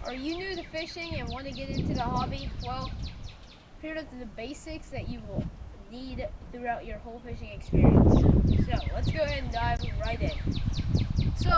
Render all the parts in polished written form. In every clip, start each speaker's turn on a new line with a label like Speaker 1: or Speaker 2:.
Speaker 1: Are you new to fishing and want to get into the hobby? Well, here are the basics that you will need throughout your whole fishing experience. So let's go ahead and dive right in. So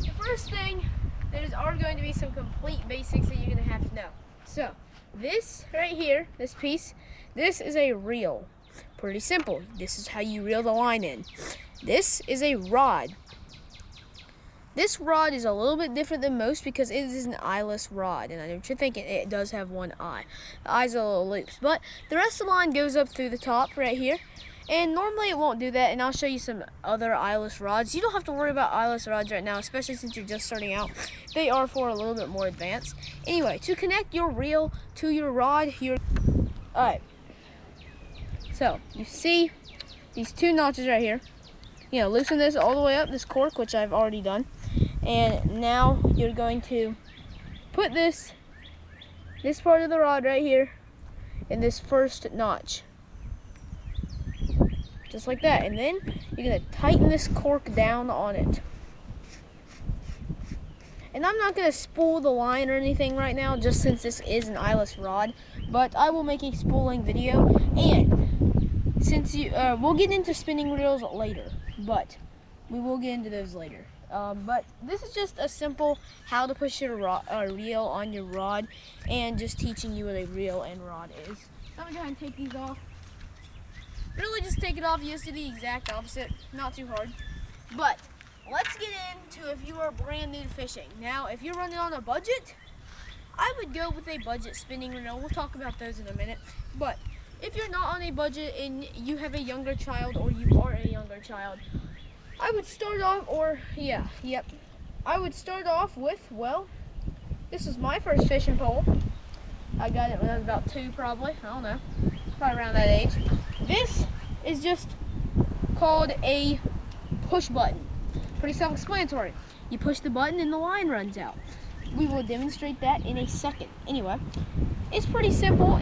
Speaker 1: the first thing, there are going to be some complete basics that you're going to have to know. So this right here, this piece, this is a reel. Pretty simple. This is how you reel the line in. This is a rod. This rod is a little bit different than most because it is an eyeless rod, and I know what you're thinking, it does have one eye. The eye's a little loose, but the rest of the line goes up through the top right here, and normally it won't do that, and I'll show you some other eyeless rods. You don't have to worry about eyeless rods right now, especially since you're just starting out. They are for a little bit more advanced. Anyway, to connect your reel to your rod, alright, so you see these two notches right here. You know, loosen this all the way up, this cork, which I've already done. And now you're going to put this part of the rod right here in this first notch. Just like that. And then you're going to tighten this cork down on it. And I'm not going to spool the line or anything right now, just since this is an eyeless rod. But I will make a spooling video. And since we'll get into spinning reels later. But we will get into those later. But this is just a simple how to push your reel on your rod, and just teaching you what a reel and rod is. So I'm gonna go ahead and take these off. Really just take it off. You just do the exact opposite, not too hard. But let's get into if you are brand new to fishing. Now, if you're running on a budget, I would go with a budget spinning reel. We'll talk about those in a minute. But if you're not on a budget and you have a younger child, or you are a younger child, I would start off, I would start off with, well, this is my first fishing pole. I got it when I was about 2 probably, I don't know, probably around that age. This is just called a push button. Pretty self-explanatory. You push the button and the line runs out. We will demonstrate that in a second. Anyway, it's pretty simple.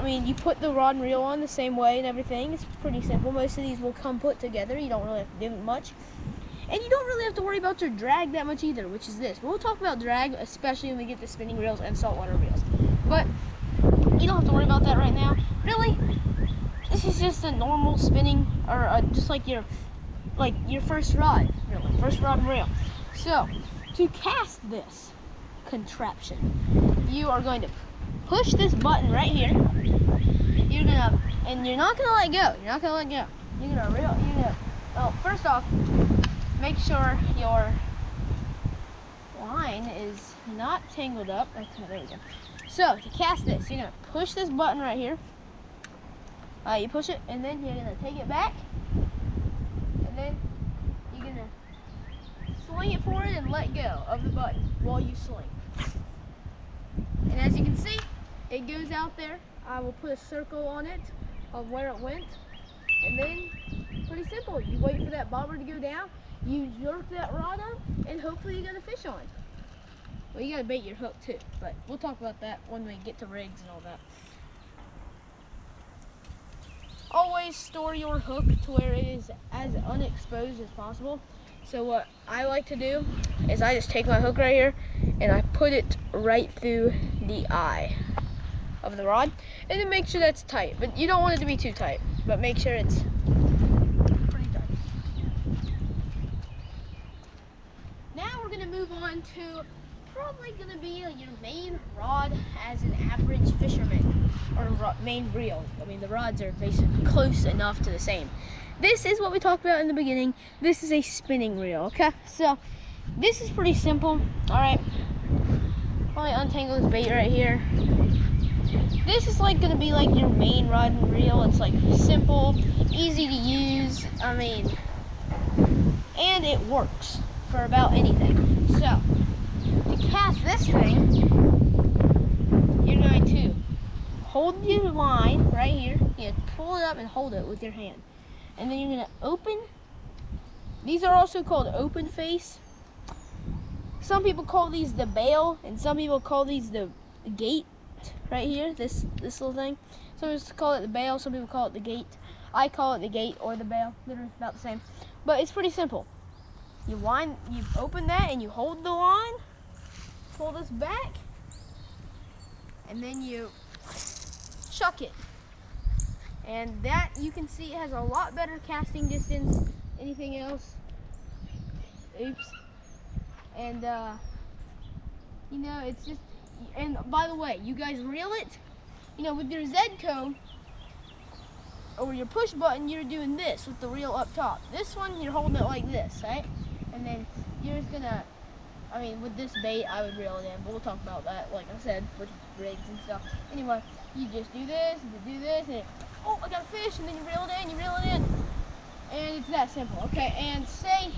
Speaker 1: You put the rod and reel on the same way and everything. It's pretty simple. Most of these will come put together. You don't really have to do much. And you don't really have to worry about your drag that much either, which is this. We'll talk about drag, especially when we get to spinning reels and saltwater reels. But you don't have to worry about that right now. Really, this is just a normal spinning, or just like your first rod, really, first rod and reel. So, to cast this contraption, you are going to push this button right here. You're not gonna let go. You're not gonna let go. Well, first off, make sure your line is not tangled up. Okay, there we go. So to cast this, you're gonna push this button right here. You push it, and then you're gonna take it back, and then you're gonna swing it forward and let go of the button while you swing. And as you can see, it goes out there. I will put a circle on it of where it went, and then pretty simple. You wait for that bobber to go down, you jerk that rod up, and hopefully you got a fish on. Well, you gotta bait your hook too, but we'll talk about that when we get to rigs and all that. Always store your hook to where it is as unexposed as possible. So what I like to do is I just take my hook right here and I put it right through the eye of the rod, and then make sure that's tight. But you don't want it to be too tight, but make sure it's pretty tight. Now we're gonna move on to probably gonna be your main rod as an average fisherman, or main reel. I mean, the rods are basically close enough to the same. This is what we talked about in the beginning. This is a spinning reel, okay? So this is pretty simple. All right, probably untangle this bait right here. This is gonna be like your main rod and reel. It's like simple, easy to use. I mean, and it works for about anything. So to cast this thing, you're going to hold your line right here. You pull it up and hold it with your hand, and then you're gonna open. These are also called open face. Some people call these the bail, and some people call these the gate. Right here, this little thing. Some people call it the bail, some people call it the gate. I call it the gate or the bail. They're about the same. But it's pretty simple. You open that and you hold the line, pull this goes back, and then you chuck it. And that, you can see, it has a lot better casting distance than anything else. Oops. And you know, it's just, and by the way, you guys reel it, you know, with your Zebco or your push button, you're doing this with the reel up top. This one, you're holding it like this, right? And then you're just gonna, I mean, with this bait, I would reel it in, but we'll talk about that, like I said, with rigs and stuff. Anyway, you just do this, and oh, I got a fish, and then you reel it in, and it's that simple, okay? And say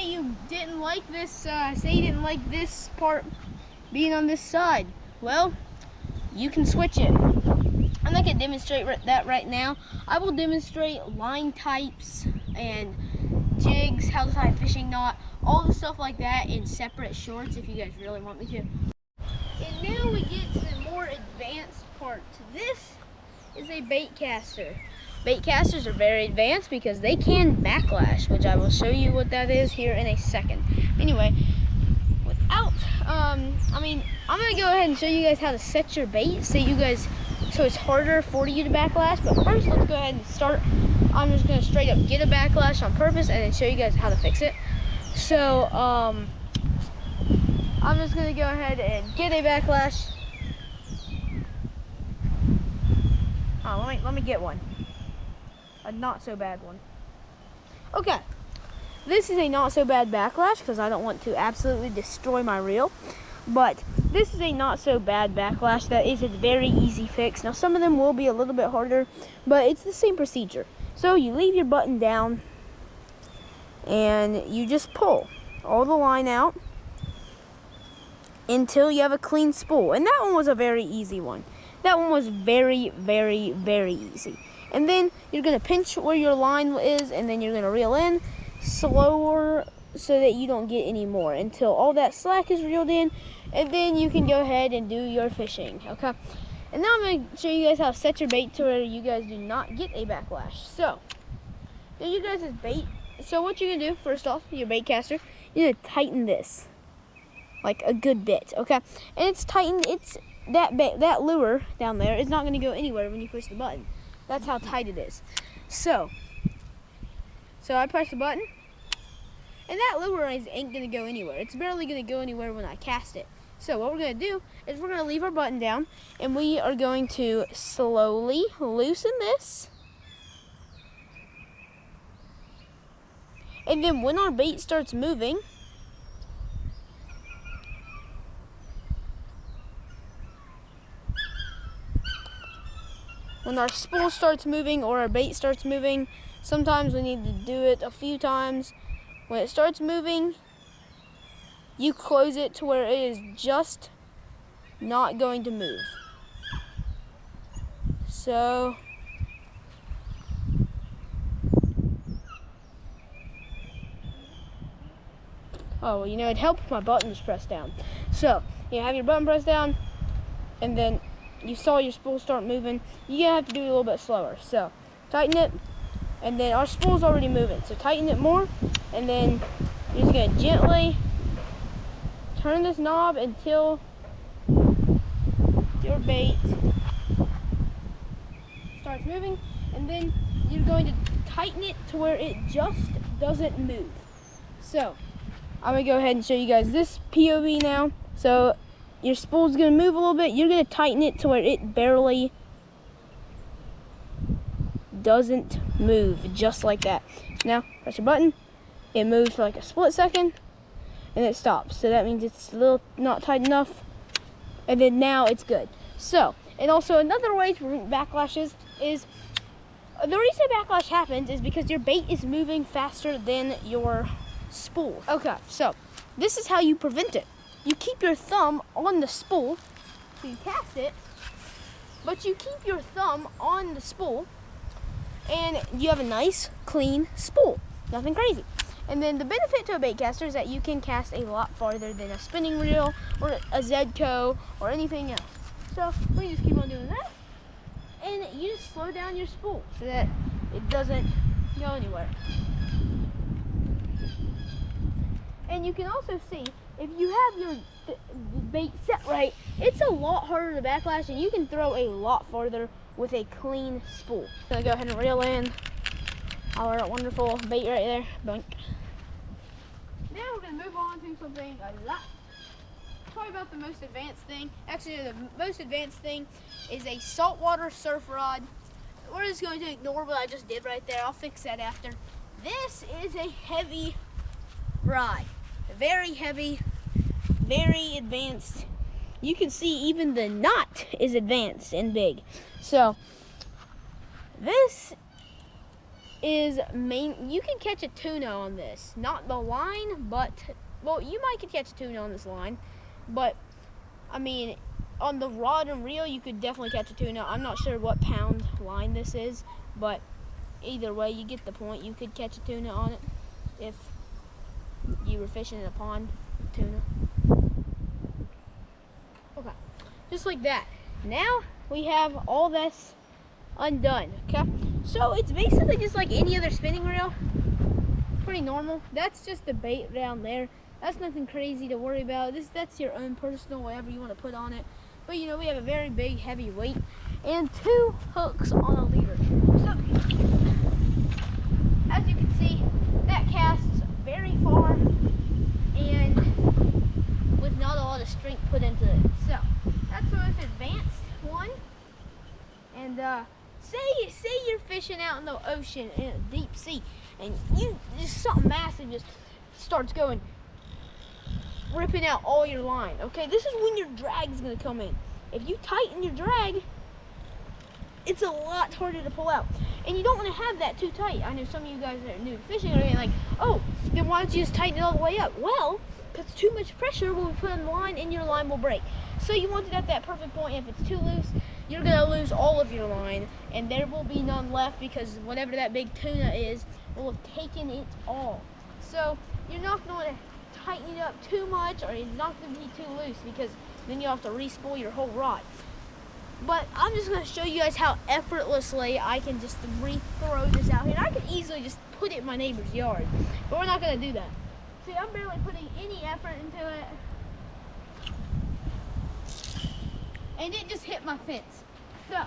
Speaker 1: you didn't like this, say you didn't like this part being on this side. Well, you can switch it. I'm not gonna demonstrate that right now. I will demonstrate line types and jigs, how to tie a fishing knot, all the stuff like that in separate shorts if you guys really want me to. And now we get to the more advanced part. This is a bait caster. Bait casters are very advanced because they can backlash, which I will show you what that is here in a second. Anyway, without, I mean, I'm gonna go ahead and show you guys how to set your bait so it's harder for you to backlash. But first, let's go ahead and start. I'm just gonna straight up get a backlash on purpose and then show you guys how to fix it. So, I'm just gonna go ahead and get a backlash. Oh, let me get one. A not so bad one. Okay, this is a not so bad backlash because I don't want to absolutely destroy my reel. But this is a not so bad backlash that is a very easy fix. Now some of them will be a little bit harder, but it's the same procedure. So you leave your button down and you just pull all the line out until you have a clean spool. And that one was a very easy one. That one was very, very, very easy. And then you're gonna pinch where your line is, and then you're gonna reel in slower so that you don't get any more until all that slack is reeled in, and then you can go ahead and do your fishing, okay? And now I'm gonna show you guys how to set your bait to where you guys do not get a backlash. So, there you guys' bait. So what you're gonna do, first off, your bait caster, you're gonna tighten this, like a good bit, okay? And it's tightened, that lure down there is not gonna go anywhere when you push the button. That's how tight it is. So I press the button, and that lure ain't gonna go anywhere. It's barely gonna go anywhere when I cast it. So what we're gonna do is we're gonna leave our button down, and we are going to slowly loosen this. And then when our bait starts moving, when our spool starts moving or our bait starts moving, sometimes we need to do it a few times. When it starts moving, you close it to where it is just not going to move. So, oh, well, you know, it'd help if my button was pressed down. So, you have your button pressed down, and then you saw your spool start moving. You have to do it a little bit slower. So tighten it, and then our spool's already moving. So tighten it more, and then you're just gonna gently turn this knob until your bait starts moving, and then you're going to tighten it to where it just doesn't move. So I'm gonna go ahead and show you guys this POV now. So your spool's gonna move a little bit. You're gonna tighten it to where it barely doesn't move, just like that. Now press your button. It moves for like a split second, and it stops. So that means it's a little not tight enough, and then now it's good. So, and also another way to prevent backlashes is, the reason backlash happens is because your bait is moving faster than your spool. Okay, so this is how you prevent it. You keep your thumb on the spool, so you cast it, but you keep your thumb on the spool, and you have a nice, clean spool. Nothing crazy. And then the benefit to a bait caster is that you can cast a lot farther than a spinning reel or a Zebco or anything else. So we just keep on doing that, and you just slow down your spool so that it doesn't go anywhere. And you can also see, if you have your bait set right, it's a lot harder to backlash, and you can throw a lot farther with a clean spool. Gonna go ahead and reel in our wonderful bait right there. Boink. Now we're gonna move on to something a lot. Probably about the most advanced thing. Actually, the most advanced thing is a saltwater surf rod. We're just going to ignore what I just did right there. I'll fix that after. This is a heavy rod. Very heavy, very advanced. You can see even the knot is advanced and big. So this is you can catch a tuna on this. Not the line, but, well, you might could catch a tuna on this line, but I mean, on the rod and reel, you could definitely catch a tuna. I'm not sure what pound line this is, but either way, you get the point. You could catch a tuna on it if you were fishing in a pond tuna. Okay, just like that. Now we have all this undone, okay? So it's basically just like any other spinning reel. Pretty normal. That's just the bait down there. That's nothing crazy to worry about. That's your own personal, whatever you want to put on it. But you know, we have a very big, heavy weight and 2 hooks on a leader. So, as you can see, that casts very far and with not a lot of strength put into it. So, that's the most advanced one. And say you're fishing out in the ocean in a deep sea, and just something massive just starts going, ripping out all your line. Okay, this is when your drag is going to come in. If you tighten your drag, it's a lot harder to pull out, and you don't want to have that too tight. I know some of you guys that are new to fishing are like, oh, then why don't you just tighten it all the way up? Well, because too much pressure will be put on the line and your line will break. So you want it at that perfect point. If it's too loose, you're going to lose all of your line, and there will be none left because whatever that big tuna is will have taken it all. So you're not going to tighten it up too much, or it's not going to be too loose, because then you'll have to re-spool your whole rod. But I'm just going to show you guys how effortlessly I can just re-throw this out here. And I can easily just put it in my neighbor's yard, but we're not going to do that. See, I'm barely putting any effort into it, and it just hit my fence. So,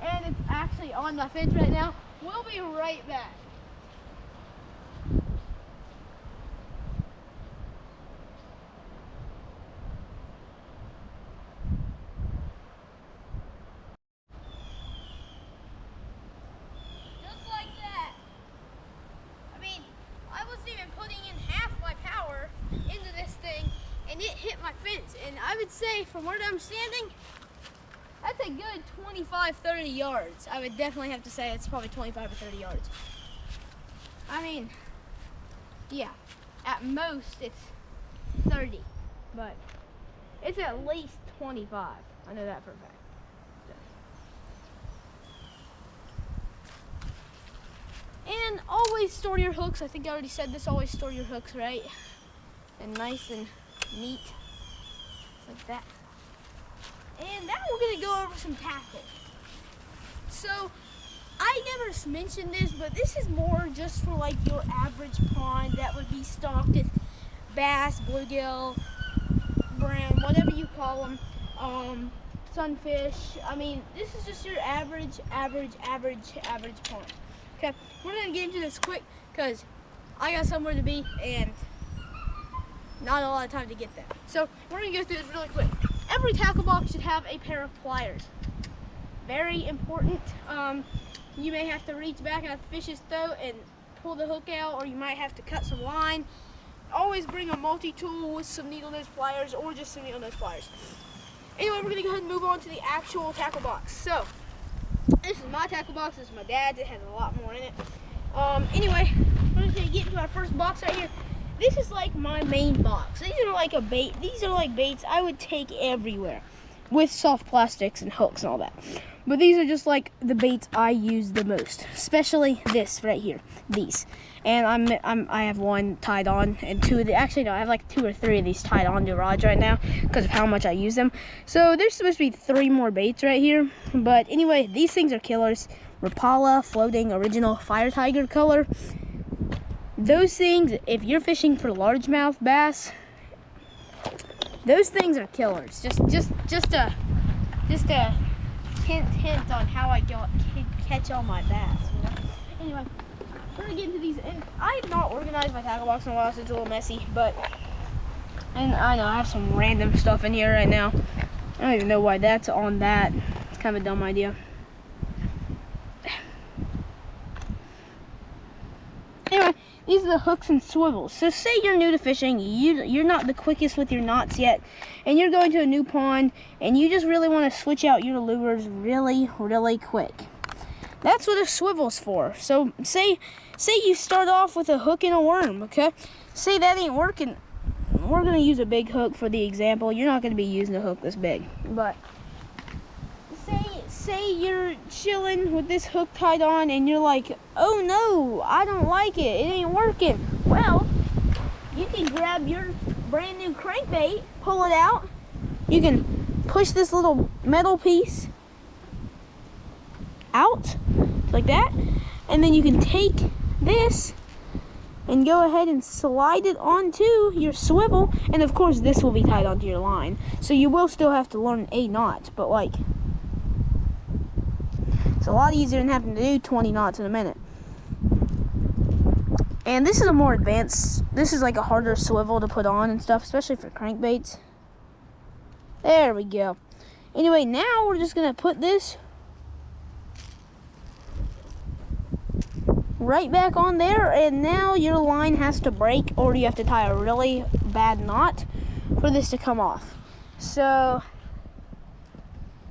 Speaker 1: and it's actually on my fence right now. We'll be right back. Just like that. I mean, I wasn't even putting in half my power into this thing, and it hit my fence. And I would say, from where I'm standing, that's a good 25, 30 yards. I would definitely have to say it's probably 25 or 30 yards. I mean, yeah, at most it's 30, but it's at least 25. I know that for a fact. And always store your hooks. I think I already said this, always store your hooks right and nice and neat, like that. And now we're gonna go over some tackle. So, I never mentioned this, but this is more just for like your average pond that would be stocked with bass, bluegill, brown, whatever you call them, sunfish. I mean, this is just your average pond. Okay, we're gonna get into this quick because I got somewhere to be and not a lot of time to get there. So we're gonna go through this really quick. Every tackle box should have a pair of pliers. Very important. You may have to reach back at the fish's throat and pull the hook out, or you might have to cut some line. Always bring a multi-tool with some needle nose pliers or just some needle nose pliers. Anyway, we're gonna go ahead and move on to the actual tackle box. So, this is my tackle box, this is my dad's, it has a lot more in it. Anyway, we're just gonna get into our first box right here. This is like my main box. These are like these are like baits I would take everywhere with soft plastics and hooks and all that. But these are just like the baits I use the most, especially this right here, these. And I have one tied on and two of the, actually no, I have like 2 or 3 of these tied on to rods right now because of how much I use them. So there's supposed to be 3 more baits right here. But anyway, these things are killers. Rapala Floating Original Fire Tiger color. Those things, if you're fishing for largemouth bass, Those things are killers. Just a hint on how I catch all my bass. You know? Anyway, we're gonna get into these. And I have not organized my tackle box in a while, so it's a little messy. And I know I have some random stuff in here right now. I don't even know why that's on that. It's kind of a dumb idea. Anyway, these are the hooks and swivels. So say you're new to fishing, you're not the quickest with your knots yet, and you're going to a new pond, and you just really want to switch out your lures really, really quick. That's what a swivel's for. So say you start off with a hook and a worm, okay? Say that ain't working. We're going to use a big hook for the example. You're not going to be using a hook this big, but say you're chilling with this hook tied on and you're like, oh no, I don't like it, it ain't working. Well, you can grab your brand new crankbait, pull it out, you can push this little metal piece out like that, and then you can take this and go ahead and slide it onto your swivel, and of course this will be tied onto your line, so you will still have to learn a knot, but like, it's a lot easier than having to do 20 knots in a minute. And this is a more advanced, this is like a harder swivel to put on and stuff, especially for crankbaits. There we go. Anyway, now we're just gonna put this right back on there, and now your line has to break, or you have to tie a really bad knot for this to come off. So,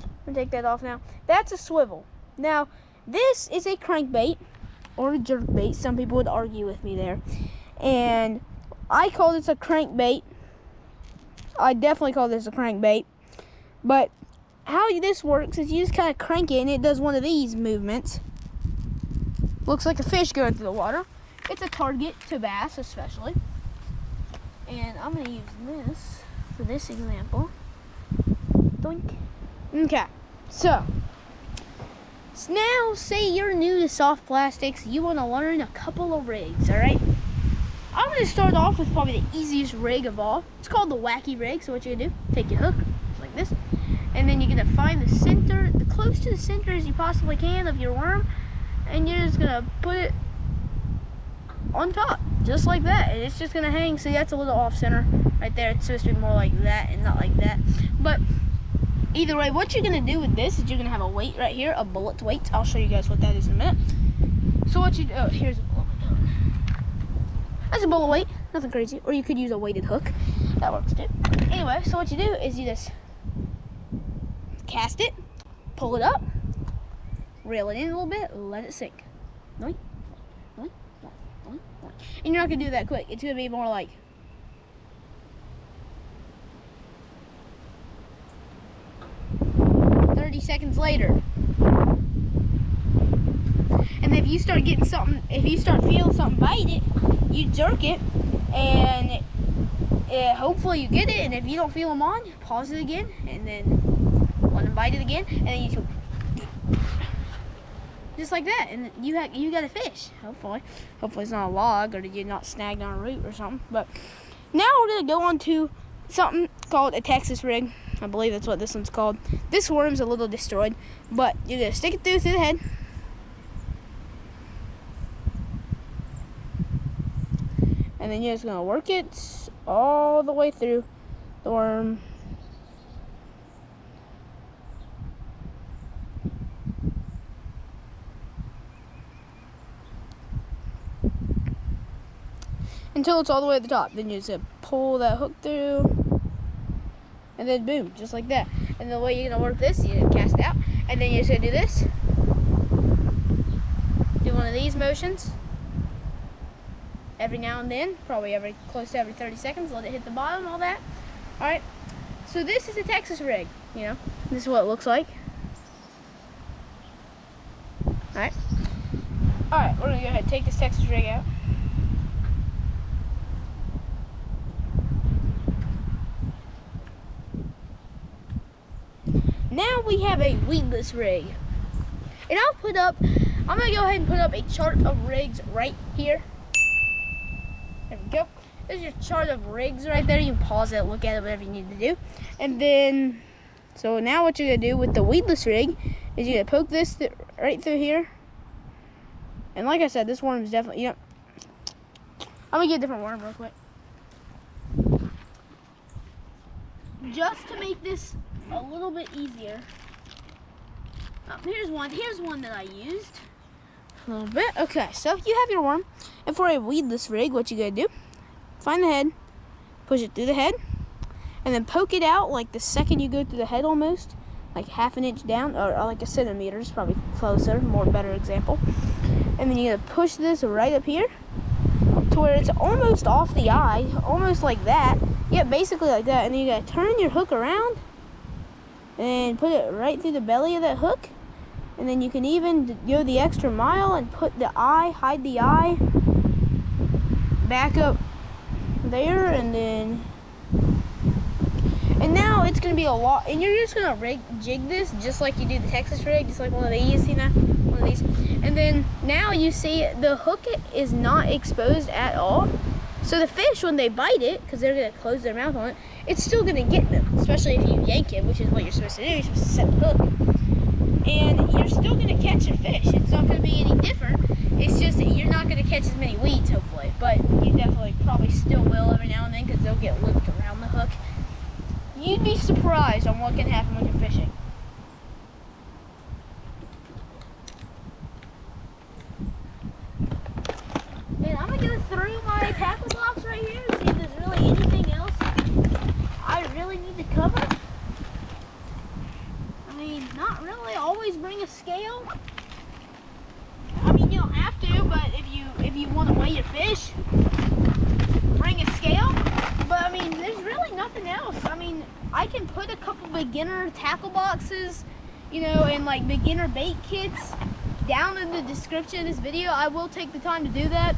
Speaker 1: I'm gonna take that off now. That's a swivel. Now, this is a crankbait, or a jerkbait. Some people would argue with me there. And I call this a crankbait. I definitely call this a crankbait. But how this works is you just kind of crank it, and it does one of these movements. Looks like a fish going through the water. It's a target to bass, especially. And I'm going to use this for this example. Doink. Okay, so now say you're new to soft plastics, you want to learn a couple of rigs, all right? I'm going to start off with probably the easiest rig of all. It's called the wacky rig. So what you're going to do, take your hook, just like this, and then you're going to find the center, the close to the center as you possibly can of your worm, and you're just going to put it on top, just like that, and it's just going to hang. See, that's a little off center right there. It's supposed to be more like that and not like that, but either way, what you're going to do with this is you're going to have a weight right here, a bullet weight. I'll show you guys what that is in a minute. So what you do, oh, here's a bullet weight. That's a bullet weight, nothing crazy. Or you could use a weighted hook. That works too. Anyway, so what you do is you just cast it, pull it up, reel it in a little bit, let it sink. And you're not going to do that quick. It's going to be more like 30 seconds later. And if you start getting something, if you start feeling something bite it, you jerk it, and hopefully you get it. And if you don't feel them on, pause it again, and then let them bite it again, and then you just like that, and you got a fish. Hopefully it's not a log, or you're not snagged on a root or something. But now we're gonna go on to something called a Texas rig. I believe that's what this one's called. This worm's a little destroyed, but you're gonna stick it through the head, and then you're just gonna work it all the way through the worm. Until it's all the way at the top. Then you just pull that hook through, and then boom, just like that. And the way you're gonna work this, you cast it out, and then you're just gonna do this. Do one of these motions every now and then, probably close to every 30 seconds. Let it hit the bottom, all that. All right. So this is a Texas rig. You know, this is what it looks like. All right. All right. We're gonna go ahead and take this Texas rig out. Now we have a weedless rig, and I'm gonna go ahead and put up a chart of rigs right here. There we go. there's your chart of rigs right there. You can pause it, look at it, whatever you need to do. And then, so now what you're gonna do with the weedless rig is you're gonna poke this right through here. And like I said, this worm is definitely, you know, I'm gonna get a different worm real quick. Just to make this a little bit easier. Here's one that I used. A little bit. Okay, so you have your worm. And for a weedless rig, what you gotta do, find the head, push it through the head, and then poke it out like the second you go through the head almost, like half an inch down, or like a centimeter, is probably closer, better example. And then you're gonna push this right up here to where it's almost off the eye, almost like that. Yeah, basically like that. And then you gotta turn your hook around and put it right through the belly of that hook. And then you can even go the extra mile and put the eye, hide the eye back up there, and now it's gonna be a lot. And you're just gonna jig this just like you do the Texas rig, just like one of these, you know, one of these. And then now you see the hook is not exposed at all. So the fish, when they bite it, because they're gonna close their mouth on it, it's still gonna get them, especially if you yank it, which is what you're supposed to do. You're supposed to set the hook. And you're still gonna catch a fish. It's not gonna be any different. It's just that you're not gonna catch as many weeds, hopefully. But you definitely probably still will every now and then, because they'll get looped around the hook. You'd be surprised on what can happen when you're fishing. And I'm gonna go through my tackle box right here and see if there's really anything else I really need to cover. I mean, not really. Always bring a scale. I mean, you don't have to, but if you want to weigh your fish, bring a scale. But I mean, there's really nothing else. I mean, I can put a couple beginner tackle boxes, you know, and like beginner bait kits down in the description of this video. I will take the time to do that.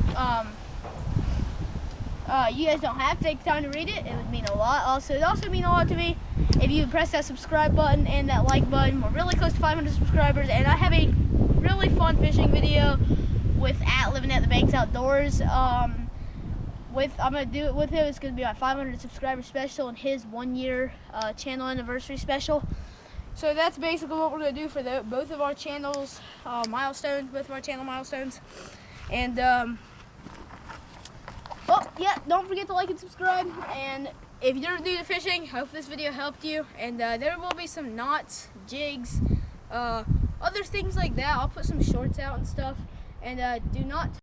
Speaker 1: You guys don't have to take the time to read it. It would mean a lot. Also, it also mean a lot to me if you press that subscribe button and that like button. We're really close to 500 subscribers, and I have a really fun fishing video with living at the banks outdoors. I'm gonna do it with him. It's gonna be my 500 subscriber special and his 1-year channel anniversary special. So that's basically what we're gonna do for both of our channels milestones, both of our channel milestones. And well, yeah, don't forget to like and subscribe. And if you're new to fishing, hope this video helped you. And there will be some knots, jigs, other things like that. I'll put some shorts out and stuff. And do not